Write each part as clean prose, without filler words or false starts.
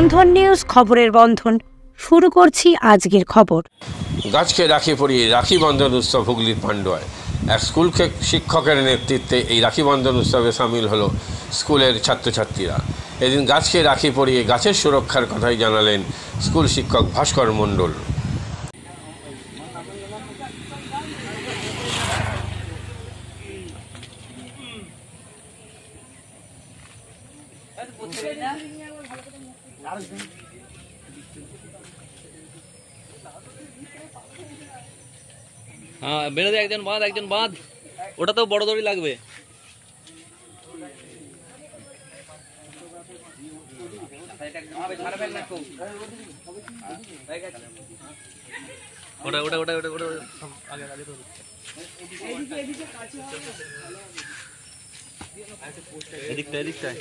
বন্ধন news, খবরের বন্ধন। শুরু করছি আজকের খবর। গাছকে রাখি পরিয়ে রাখি বন্ধন উৎসব হুগলির পান্ডুয়ায় এক স্কুল শিক্ষকের নেতৃত্বে এই রাখি বন্ধন উৎসবে সামিল হলো স্কুলের ছাত্রছাত্রীরা। এদিন গাছকে রাখি পরিয়ে গাছের সুরক্ষার কথাই জানালেন স্কুল শিক্ষক ভাস্কর মণ্ডল। হ্যাঁ, বেড়ে দে, একজন বাঁধ। ওটা তো বড় দড়ি লাগবে। এদিকটায়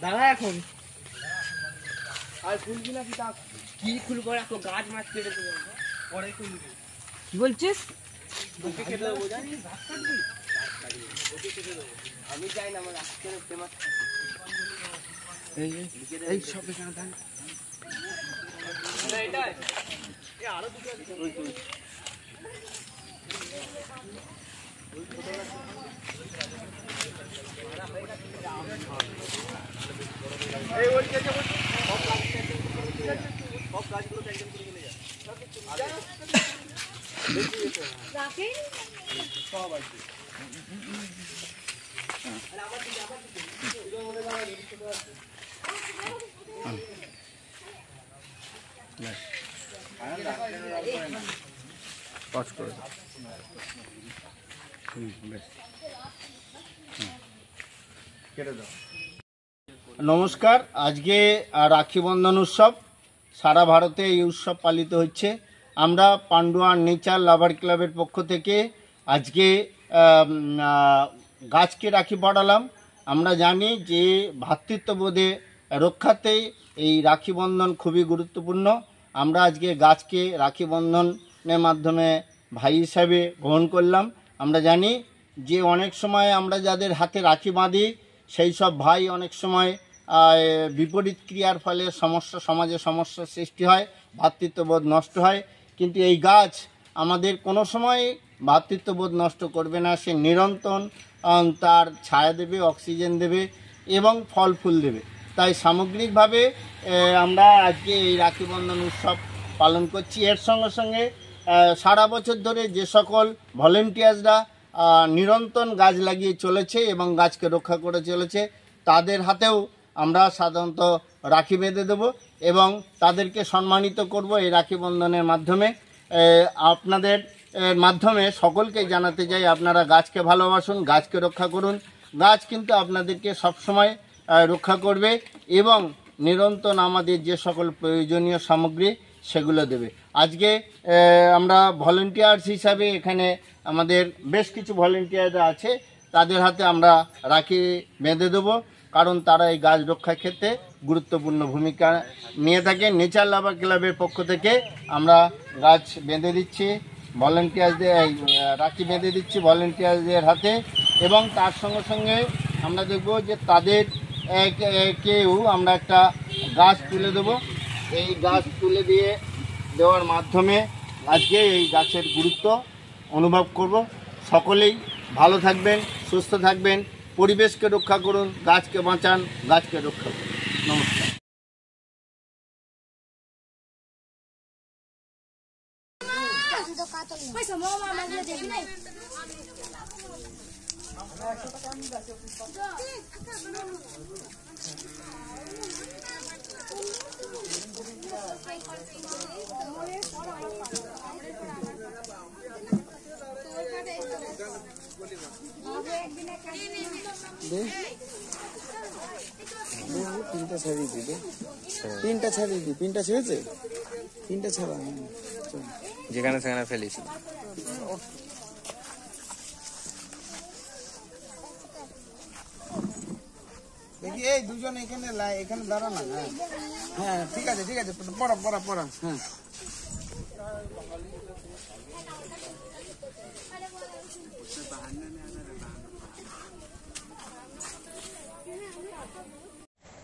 দাদা এখন আর খুলবি না কি খুলবো? এত গাছ মাছ কেটে পরে খুলবি। কি বলছিস? আমি যাই না, আমার এই সব আরো দুটো নমস্কার। আজকে রাখি বন্ধন উৎসব সারা ভারতে এই উৎসব পালিত হচ্ছে। আমরা পান্ডুয়া নেচার লাভার ক্লাবের পক্ষ থেকে আজকে গাছকে রাখি পড়ালাম। আমরা জানি যে ভ্রাতৃত্ববোধে রক্ষাতে এই রাখি বন্ধন খুবই গুরুত্বপূর্ণ। আমরা আজকে গাছকে রাখি বন্ধনের মাধ্যমে ভাই হিসাবে গ্রহণ করলাম। আমরা জানি যে অনেক সময় আমরা যাদের হাতে রাখি বাঁধি সেই সব ভাই অনেক সময় বিপরীত ক্রিয়ার ফলে সমাজে সমস্যার সৃষ্টি হয়, ভ্রাতৃত্ববোধ নষ্ট হয়। কিন্তু এই গাছ আমাদের কোনো সময় ভ্রাতৃত্ববোধ নষ্ট করবে না। সে নিরন্তর তার ছায়া দেবে, অক্সিজেন দেবে এবং ফল ফুল দেবে। তাই সামগ্রিকভাবে আমরা আজকে এই রাখি বন্ধন উৎসব পালন করছি। এর সঙ্গে সঙ্গে সারা বছর ধরে যে সকল ভলেন্টিয়ার্সরা নিরন্তর গাছ লাগিয়ে চলেছে এবং গাছকে রক্ষা করে চলেছে, তাদের হাতেও আমরা সাধারণত রাখি বেঁধে দেব এবং তাদেরকে সম্মানিত করব এই রাখি বন্ধনের মাধ্যমে। আপনাদের মাধ্যমে সকলকে জানাতে চাই, আপনারা গাছকে ভালোবাসুন, গাছকে রক্ষা করুন। গাছ কিন্তু আপনাদেরকে সবসময় রক্ষা করবে এবং নিরন্তর আমাদের যে সকল প্রয়োজনীয় সামগ্রী সেগুলো দেবে। আজকে আমরা ভলেন্টিয়ার্স হিসাবে এখানে আমাদের বেশ কিছু ভলেন্টিয়াররা আছে, তাদের হাতে আমরা রাখি বেঁধে দেবো, কারণ তারা এই গাছ রক্ষার ক্ষেত্রে গুরুত্বপূর্ণ ভূমিকা নিয়ে থাকে। নেচার লাভার ক্লাবের পক্ষ থেকে আমরা গাছ বেঁধে দিচ্ছি ভলেন্টিয়ারদের, রাখি বেঁধে দিচ্ছি ভলেন্টিয়ারদের হাতে। এবং তার সঙ্গে সঙ্গে আমরা দেখব যে তাদের কেউ আমরা একটা গাছ তুলে দেবো। এই গাছ তুলে দেওয়ার মাধ্যমে আজকে এই গাছের গুরুত্ব অনুভব করব। সকলেই ভালো থাকবেন, সুস্থ থাকবেন, পরিবেশকে রক্ষা করুন, গাছকে বাঁচান, গাছকে রক্ষা করুন। নমস্কার। তিনটা ছেড়েছে, তিনটা ছাড়া যেখানে সেখানে ফেলেছি। দেখি এই দুজন এখানে দাঁড়া না। হ্যাঁ ঠিক আছে, পড়া। হ্যাঁ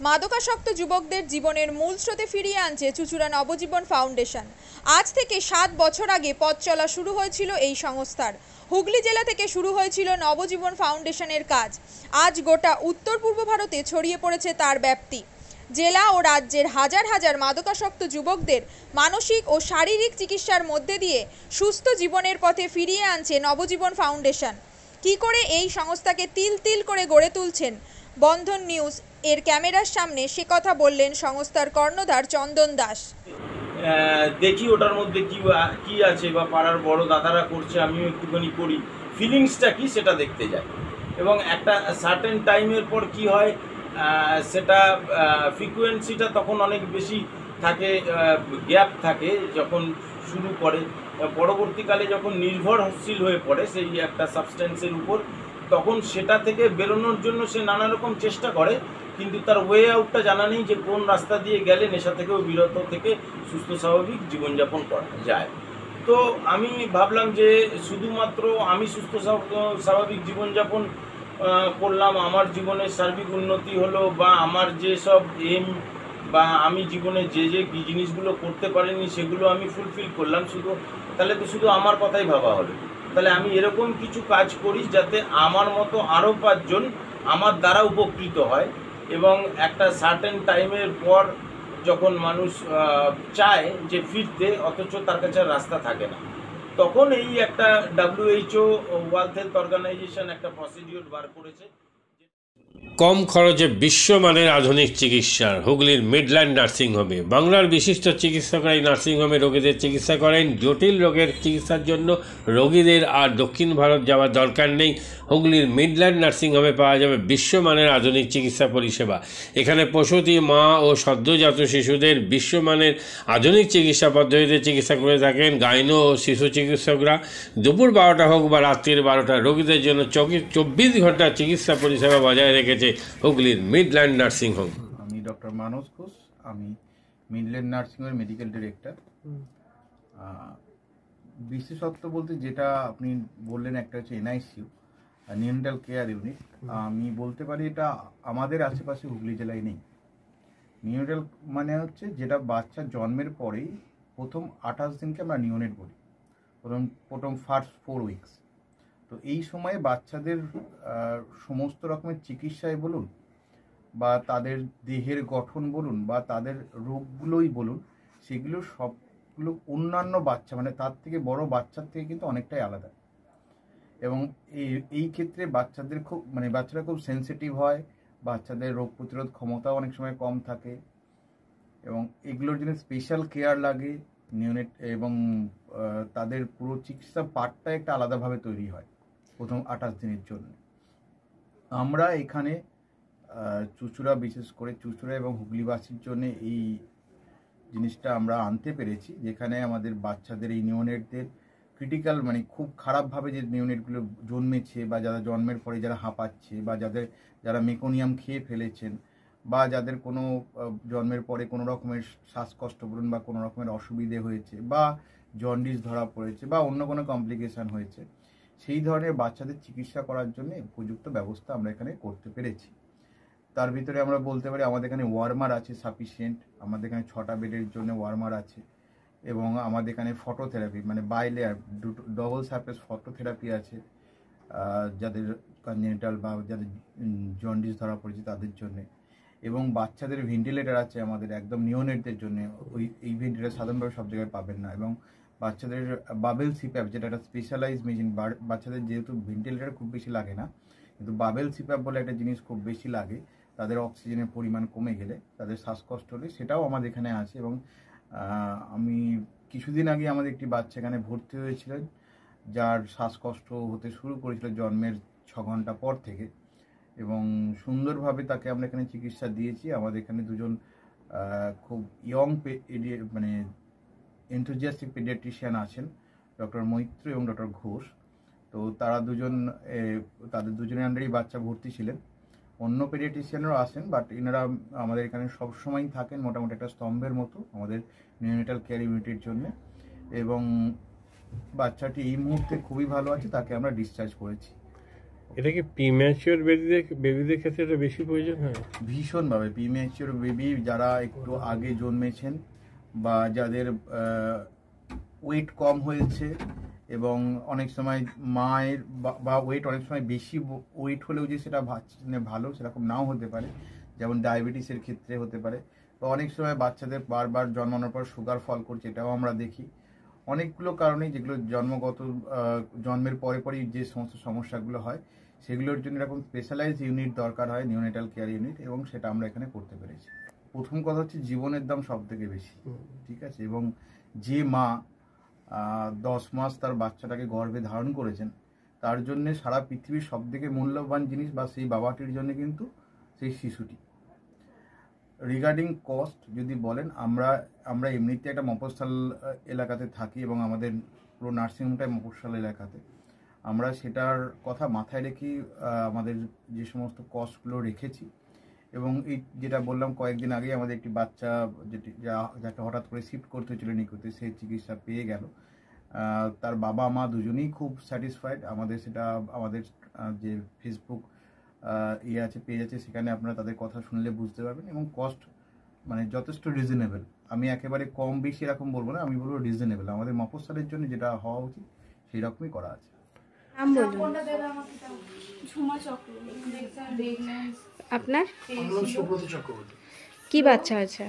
মাদকাসক্ত যুবকদের জীবনের মূল স্রোতে ফিরিয়ে আনছে চুঁচুড়া নবজীবন ফাউন্ডেশন। আজ থেকে 7 বছর আগে পথ চলা শুরু হয়েছিল এই সংস্থার। হুগলি জেলা থেকে শুরু হয়েছিল নবজীবন ফাউন্ডেশনের কাজ। আজ গোটা উত্তর পূর্ব ভারতে ছড়িয়ে পড়েছে তার ব্যাপ্তি। জেলা ও রাজ্যের হাজার হাজার মাদকাসক্ত যুবকদের মানসিক ও শারীরিক চিকিৎসার মধ্যে দিয়ে সুস্থ জীবনের পথে ফিরিয়ে আনছে নবজীবন ফাউন্ডেশন। কী করে এই সংস্থাকে তিল তিল করে গড়ে তুলছেন বন্ধন নিউজ এর ক্যামেরার সামনে, সে কথা বললেন সংস্থার কর্ণধার চন্দন দাস। দেখি ওটার মধ্যে কি আছে বা পাড়ার বড় দাদারা করছে, আমিও একটুখানি করি, ফিলিংসটা কি সেটা দেখতে যাই। এবং একটা সার্টেন টাইমের পর কি হয়, সেটা ফ্রিকোয়েন্সিটা তখন অনেক বেশি থাকে, গ্যাপ থাকে যখন শুরু করে। পরবর্তীকালে যখন নির্ভরশীল হয়ে পড়ে সেই একটা সাবস্টেন্সের উপর, তখন সেটা থেকে বেরোনোর জন্য সে নানা রকম চেষ্টা করে, কিন্তু তার ওয়ে আউটটা জানা নেই যে কোন রাস্তা দিয়ে গেলে নেশা থেকেও বিরত থেকে সুস্থ স্বাভাবিক জীবনযাপন করা যায়। তো আমি ভাবলাম যে শুধুমাত্র আমি সুস্থ স্বাভাবিক জীবনযাপন করলাম, আমার জীবনের সার্বিক উন্নতি হলো, বা আমার যে সব এম বা আমি জীবনে যে জিনিসগুলো করতে পারিনি সেগুলো আমি ফুলফিল করলাম, তাহলে তো শুধু আমার কথাই ভাবা হলো। তাহলে আমি এরকম কিছু কাজ করি যাতে আমার মতো আরও 5 জন আমার দ্বারা উপকৃত হয়। এবং একটা সার্টেন টাইমের পর যখন মানুষ চায় যে ফিরতে, অথচ তার কাছে রাস্তা থাকে না, তখন এই একটা WHO ওয়ার্ল্ড হেলথ অর্গানাইজেশন একটা প্রসিডিউর বার করেছে। কম খরচে বিশ্বমানের আধুনিক চিকিৎসার হুগলির মিডল্যান্ড নার্সিংহোমে বাংলার বিশিষ্ট চিকিৎসকরা এই নার্সিংহোমে রোগীদের চিকিৎসা করেন। জটিল রোগের চিকিৎসার জন্য রোগীদের আর দক্ষিণ ভারত যাওয়ার দরকার নেই। হুগলির মিডল্যান্ড নার্সিংহোমে পাওয়া যাবে বিশ্বমানের আধুনিক চিকিৎসা পরিষেবা। এখানে প্রসূতি মা ও সদ্যজাত শিশুদের বিশ্বমানের আধুনিক চিকিৎসা পদ্ধতিতে চিকিৎসা করে থাকেন গাইনো ও শিশু চিকিৎসকরা। দুপুর 12টা হোক বা রাত্রির 12টা, রোগীদের জন্য 24 ঘন্টা চিকিৎসা পরিষেবা বজায় রেখেছে হুগলির মিডল্যান্ড নার্সিংহোম। আমি ডক্টর মানস ঘোষ, আমি মিডল্যান্ড নার্সিংহোমের মেডিকেল ডিরেক্টর। বিশেষত্ব বলতে যেটা আপনি বললেন, একটা হচ্ছে NICU, নিউনেটাল কেয়ার ইউনিট। আমি বলতে পারি এটা আমাদের আশেপাশে হুগলি জেলায় নেই। নিউনেটাল মানে হচ্ছে যেটা বাচ্চা জন্মের পরেই প্রথম 28 দিনকে আমরা নিউনেট বলি, প্রথম ফার্স্ট 4 উইকস। তো এই সময়ে বাচ্চাদের সমস্ত রকমের চিকিৎসায় বলুন, বা তাদের দেহের গঠন বলুন, বা তাদের রোগগুলোই বলুন, সেগুলো সবগুলো অন্যান্য বাচ্চা মানে তার থেকে বড় বাচ্চার থেকে কিন্তু অনেকটাই আলাদা। এবং এই ক্ষেত্রে বাচ্চারা খুব সেন্সিটিভ হয়, বাচ্চাদের রোগ প্রতিরোধ ক্ষমতাও অনেক সময় কম থাকে, এবং এগুলোর জন্য স্পেশাল কেয়ার লাগে নিউনেট, এবং তাদের পুরো চিকিৎসা পার্টটা একটা আলাদাভাবে তৈরি হয় প্রথম 28 দিনের জন্য। আমরা এখানে চুঁচুড়া, বিশেষ করে চুঁচুড়া এবং হুগলিবাসীর জন্য এই জিনিসটা আমরা আনতে পেরেছি, যেখানে আমাদের বাচ্চাদের এই নিউনেটদের ক্রিটিক্যাল মানে খুব খারাপভাবে যে নিউনেটগুলো জন্মেছে, বা যারা জন্মের পরে যারা হাঁপাচ্ছে, বা যারা মেকোনিয়াম খেয়ে ফেলেছেন, বা যাদের কোনো জন্মের পরে কোনো রকমের শ্বাসকষ্ট বলুন, বা কোনো রকমের অসুবিধে হয়েছে, বা জন্ডিস ধরা পড়েছে, বা অন্য কোনো কমপ্লিকেশান হয়েছে, সেই ধরনের বাচ্চাদের চিকিৎসা করার জন্য উপযুক্ত ব্যবস্থা আমরা এখানে করতে পেরেছি। তার ভিতরে আমরা বলতে পারি আমাদের এখানে ওয়ার্মার আছে সাফিসিয়েন্ট, আমাদের এখানে 6টা বেডের জন্য ওয়ার্মার আছে, এবং আমাদের এখানে ফটোথেরাপি মানে বাইলেয়ার ডবল সারফেস ফটোথেরাপি আছে যাদের কনজেনিটাল বা যাদের জন্ডিস ধরা পড়েছে তাদের জন্য, এবং বাচ্চাদের ভেন্টিলেটার আছে আমাদের একদম নিওনেটদের জন্য। এই ভেন্টিলেটার সাধারণভাবে সব জায়গায় পাবেন না, এবং বাচ্চাদের বাবেল সিপ্যাপ যেটা একটা স্পেশালাইজ মেশিন, বাচ্চাদের যেহেতু ভেন্টিলেটার খুব বেশি লাগে না, কিন্তু বাবেল সিপ্যাপ বলে একটা জিনিস খুব বেশি লাগে, তাদের অক্সিজেনের পরিমাণ কমে গেলে, তাদের শ্বাসকষ্ট হলে, সেটাও আমাদের এখানে আছে। এবং আমি কিছুদিন আগে আমাদের একটি বাচ্চা এখানে ভর্তি হয়েছিলেন, যার শ্বাসকষ্ট হতে শুরু করেছিল জন্মের 6 ঘন্টা পর থেকে, এবং সুন্দরভাবে তাকে আমরা এখানে চিকিৎসা দিয়েছি। আমাদের এখানে দুজন খুব ইয়ং মানে এনথুজিয়াস্টিক পেডিয়াট্রিশিয়ান আছেন, ডক্টর মৈত্র এবং ডক্টর ঘোষ। তো তাদের দুজনের আন্ডারেই বাচ্চা ভর্তি ছিলেন। অন্য পেডিয়াট্রিশিয়ানরাও আসেন, বাট এনারা আমাদের এখানে সবসময়ই থাকেন মোটামুটি একটা স্তম্ভের মতো আমাদের নিউনেটাল কেয়ার ইউনিটের জন্য। এবং বাচ্চাটি এই মুহূর্তে খুবই ভালো আছে, তাকে আমরা ডিসচার্জ করেছি। ও এটা কি প্রিম্যাচিওর বেবিদের ক্ষেত্রে এটা বেশি প্রয়োজন হয়? ভীষণভাবে প্রিম্যাচিওর বেবি যারা একটু আগে জন্মেছেন বা যাদের ওয়েট কম হয়েছে এবং অনেক সময় মায়ের বা ওয়েট অনেক সময় বেশি ওয়েট হলেও যে সেটা ভালো সেরকম নাও হতে পারে, যেমন ডায়াবেটিসের ক্ষেত্রে হতে পারে, বা অনেক সময় বাচ্চাদের বারবার জন্মানোর পর সুগার ফল করছে, এটাও আমরা দেখি। অনেকগুলো কারণেই যেগুলো জন্মের পরে পরেই যে সমস্ত সমস্যাগুলো হয় সেগুলোর জন্য এরকম স্পেশালাইজড ইউনিট দরকার হয়, নিওনেটাল কেয়ার ইউনিট, এবং সেটা আমরা এখানে করতে পেরেছি। প্রথম কথা হচ্ছে জীবনের দাম সব থেকে বেশি, ঠিক আছে, এবং যে মা 10 মাস তার বাচ্চাটাকে গর্ভে ধারণ করেছেন তার জন্য সারা পৃথিবীর সব থেকে মূল্যবান জিনিস বা সেই বাবাটির জন্য কিন্তু সেই শিশুটি। রিগার্ডিং কস্ট যদি বলেন, আমরা এমনিতে একটা মফস্বল এলাকাতে থাকি এবং আমাদের পুরো নার্সিংহোমটাই মফস্বল এলাকাতে। আমরা সেটার কথা মাথায় রেখে আমাদের যে সমস্ত কস্টগুলো রেখেছি, এবং এই যেটা বললাম কয়েকদিন আগেই আমাদের একটি বাচ্চা যাকে হঠাৎ করে শিফট করতে হয়েছিল নিকুতে, সেই চিকিৎসা পেয়ে গেল। তার বাবা মা দুজনেই খুব স্যাটিসফাইড। আমাদের যে ফেসবুক আছে, পেজ আছে, সেখানে আপনারা তাদের কথা শুনলে বুঝতে পারবেন, এবং কস্ট মানে যথেষ্ট রিজনেবল। আমি একেবারে কম বেশি এরকম বলবো না, আমি বলবো রিজনেবল। আমাদের মফস্বলের জন্য যেটা হওয়া উচিত সেই রকমই করা আছে। আপনার কি বাচ্চা আছে?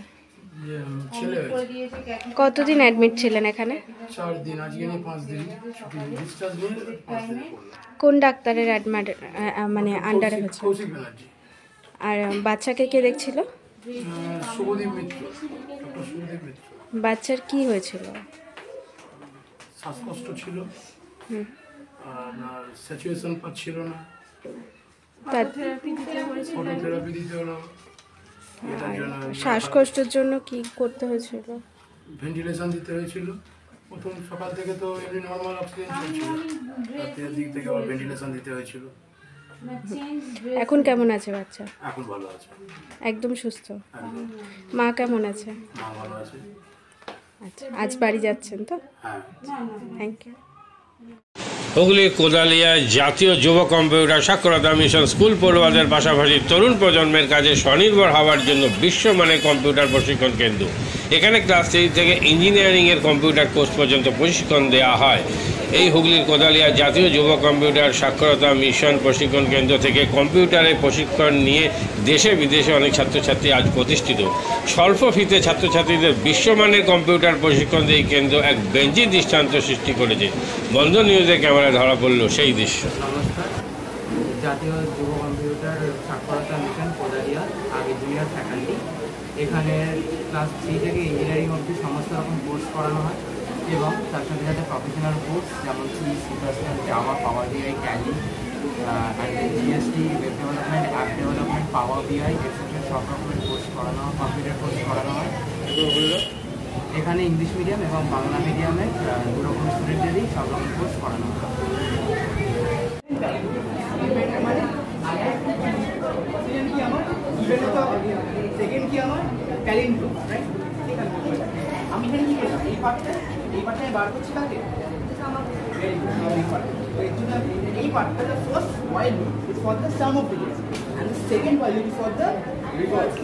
কতদিন অ্যাডমিট ছিলেন এখানে? 4 দিন। আজকে নিয়ে 5 দিন ডিসচার্জ নিয়ে 5 দিন। কোন ডাক্তারের মানে আন্ডারে হচ্ছে? আর বাচ্চাকে কে দেখছিল? শুভদীপ মিত্র, ডক্টর শুভদীপ মিত্র। বাচ্চার কি হয়েছিল? শ্বাসকষ্ট ছিল, আপনার স্যাচুরেশন পাচ্ছিল না, ফটোথেরাপি দিতে হলো। শ্বাসকষ্টের জন্য কি করতে হয়েছিল? ভেন্টিলেশন দিতে হয়েছিল। প্রথম সকাল থেকে তো এমনি নর্মাল অক্সিজেন চলছিল, রাতের দিক থেকে আবার ভেন্টিলেশন দিতে হয়েছিল। এখন কেমন আছে বাচ্চা? এখন ভালো আছে, একদম সুস্থ। মা কেমন আছে? মা ভালো আছে। আচ্ছা, আজ বাড়ি যাচ্ছেন তো? হ্যাঁ, থ্যাংক ইউ। হুগলির কোদালিয়ায় জাতীয় যুব কম্পিউটার সাক্ষরতা মিশন স্কুল পড়ুয়াদের পাশাপাশি তরুণ প্রজন্মের কাজে স্বনির্ভর হওয়ার জন্য বিশ্বমানের কম্পিউটার প্রশিক্ষণ কেন্দ্র। এখানে ক্লাস 3 থেকে ইঞ্জিনিয়ারিংয়ের কম্পিউটার কোর্স পর্যন্ত প্রশিক্ষণ দেওয়া হয়। এই হুগলির কোদালিয়া জাতীয় যুব কম্পিউটার সাক্ষরতা মিশন প্রশিক্ষণ কেন্দ্র থেকে কম্পিউটারের প্রশিক্ষণ নিয়ে দেশে বিদেশে অনেক ছাত্রছাত্রী আজ প্রতিষ্ঠিত। স্বল্প ফিতে ছাত্রছাত্রীদের বিশ্বমানের কম্পিউটার প্রশিক্ষণ দিয়ে এই কেন্দ্র এক বেঞ্চি দৃষ্টান্ত সৃষ্টি করেছে। বন্ধন নিউজে ক্যামেরায় ধরা পড়ল সেই দৃশ্য। নমস্কার, জাতীয় যুব কম্পিউটার সাক্ষরতা মিশন কোদালিয়া, আগে জুনিয়র ফ্যাকাল্টি। এখানে ক্লাস 3 থেকে ইঞ্জিনিয়ারিং অবধি সমস্ত রকম কোর্স করানো হয়, এবং তার সাথে সাথে প্রফেশনাল কোর্স যেমন C, Java, power BI, Tally, GST, web development, app development, power BI, etcetera সব রকমের কোর্স করানো হয়, কম্পিউটার কোর্স করানো হয়। এখানে ইংলিশ মিডিয়াম এবং বাংলা মিডিয়ামের দুরকম স্টুডেন্টদেরই সব রকম কোর্স করানো হয়। সেকেন্ড কি আমার ট্যালেন্ট, রাইট? আমি এখানে কি করলাম, এই পার্টটা বার করছি কাকে, এই পার্টটা the first while loop is for the sum of digits and the second while loop is for the reverse.